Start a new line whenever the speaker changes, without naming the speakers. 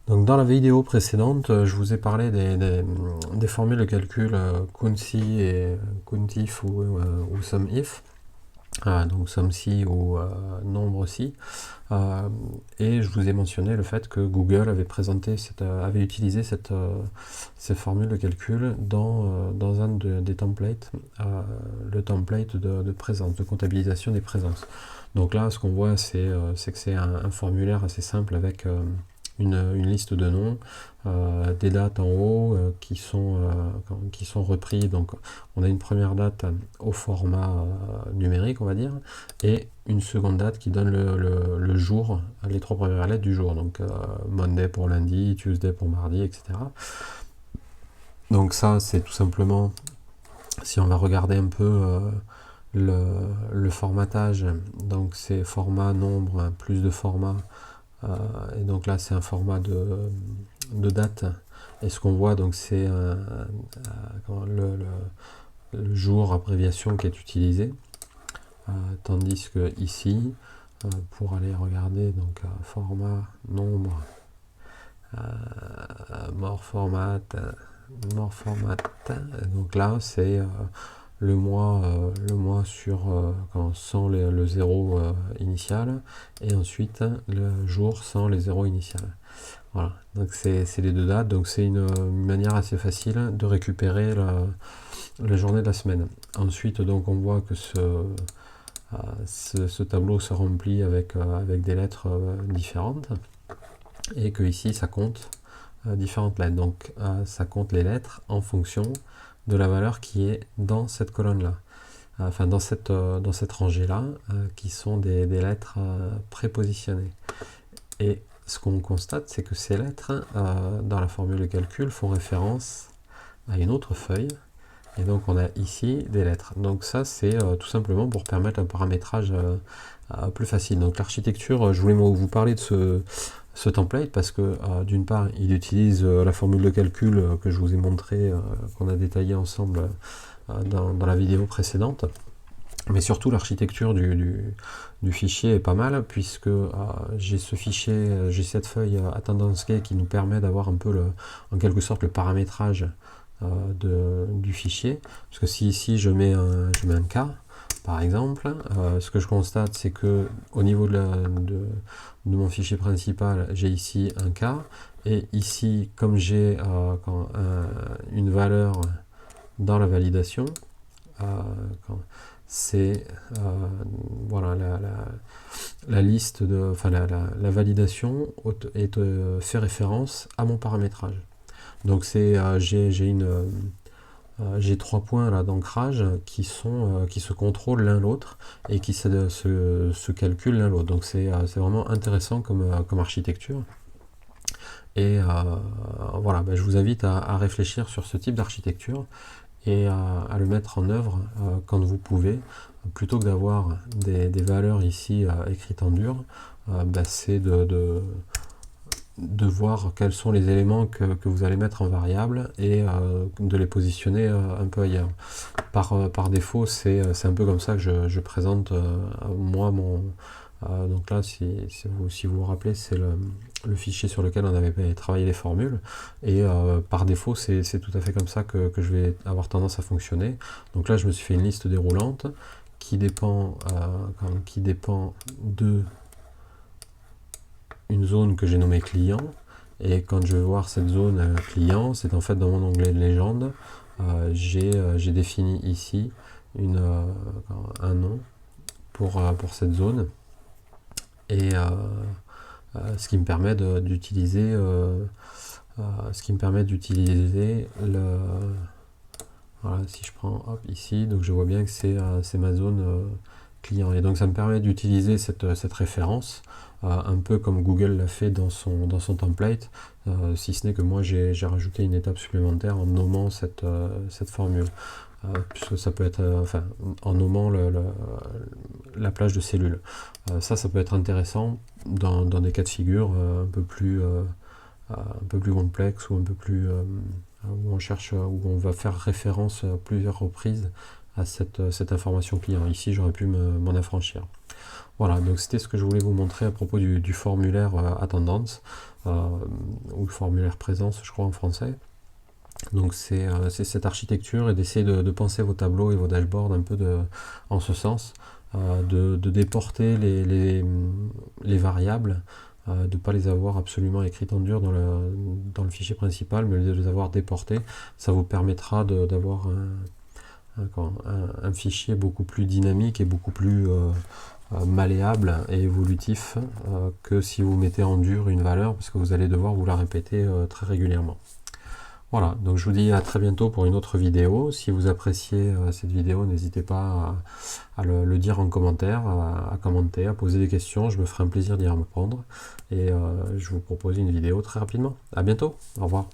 Donc dans la vidéo précédente, je vous ai parlé des formules de calcul COUNT-SI et COUNT-IF ou SUM-IF, donc SUM-SI ou nombre-SI, et je vous ai mentionné le fait que Google avait avait utilisé ces formules de calcul dans un des templates, le template de présence, de comptabilisation des présences. Donc là, ce qu'on voit, c'est que c'est un formulaire assez simple avec une liste de noms, des dates en haut qui sont repris. Donc on a une première date au format numérique, on va dire, et une seconde date qui donne le jour, les trois premières lettres du jour. Donc Monday pour lundi, Tuesday pour mardi, etc. Donc ça, c'est tout simplement, si on va regarder un peu le formatage, donc c'est format nombre plus de format. Et donc là, c'est un format de date. Et ce qu'on voit, donc, c'est le jour abréviation qui est utilisé. Tandis que ici, pour aller regarder, donc format nombre, more format, donc là, c'est le mois sans le zéro initial, et ensuite le jour sans les zéros initial. Voilà, donc c'est les deux dates, donc c'est une manière assez facile de récupérer la journée de la semaine. Ensuite, donc on voit que ce tableau se remplit avec des lettres différentes, et que ici ça compte différentes lettres. Donc ça compte les lettres en fonction de la valeur qui est dans cette colonne-là. Enfin dans cette rangée-là, qui sont des lettres prépositionnées. Et ce qu'on constate, c'est que ces lettres, dans la formule de calcul, font référence à une autre feuille. Et donc on a ici des lettres. Donc ça, c'est tout simplement pour permettre un paramétrage plus facile. Donc l'architecture, je voulais vous parler de ce template parce que d'une part, il utilise la formule de calcul que je vous ai montré, qu'on a détaillé ensemble dans la vidéo précédente. Mais surtout, l'architecture du fichier est pas mal, puisque j'ai ce fichier, j'ai cette feuille attendance qui nous permet d'avoir un peu en quelque sorte le paramétrage du fichier. Parce que si ici je mets un cas, par exemple, ce que je constate, c'est que au niveau de mon fichier principal, j'ai ici un cas, et ici, comme j'ai une valeur dans la validation, c'est voilà la liste enfin la validation fait référence à mon paramétrage. Donc c'est j'ai 3 points là d'ancrage qui se contrôlent l'un l'autre et qui se calculent l'un l'autre. Donc c'est vraiment intéressant comme architecture. Et voilà, je vous invite à réfléchir sur ce type d'architecture et à le mettre en œuvre quand vous pouvez, plutôt que d'avoir des valeurs ici écrites en dur. C'est de voir quels sont les éléments que vous allez mettre en variable et de les positionner un peu ailleurs. Par défaut, c'est un peu comme ça que je présente moi donc là, si vous vous rappelez, c'est le fichier sur lequel on avait travaillé les formules, et par défaut, c'est tout à fait comme ça que je vais avoir tendance à fonctionner. Donc là, je me suis fait une liste déroulante qui dépend de une zone que j'ai nommée client, et quand je vais voir cette zone client, c'est en fait dans mon onglet de légende, j'ai défini ici un nom pour cette zone, et ce qui me permet d'utiliser voilà, si je prends ici, donc je vois bien que c'est ma zone client, et donc ça me permet d'utiliser cette référence un peu comme Google l'a fait dans son template, si ce n'est que moi j'ai rajouté une étape supplémentaire en nommant cette formule, puisque ça peut être enfin en nommant la plage de cellules. Ça peut être intéressant dans des cas de figure un peu plus complexes, ou un peu plus où on va faire référence à plusieurs reprises à cette information client. Ici, j'aurais pu m'en affranchir. Voilà, donc c'était ce que je voulais vous montrer à propos du formulaire attendance, ou formulaire présence, je crois en français. Donc c'est cette architecture et d'essayer de penser vos tableaux et vos dashboards un peu en ce sens, de déporter les variables, de ne pas les avoir absolument écrites en dur dans le fichier principal, mais de les avoir déportées. Ça vous permettra d'avoir un fichier beaucoup plus dynamique et beaucoup plus malléable et évolutif que si vous mettez en dur une valeur, parce que vous allez devoir vous la répéter très régulièrement. Voilà, donc je vous dis à très bientôt pour une autre vidéo. Si vous appréciez cette vidéo, n'hésitez pas à le dire en commentaire, à commenter, à poser des questions. Je me ferai un plaisir d'y répondre. Et je vous propose une vidéo très rapidement. À bientôt, au revoir.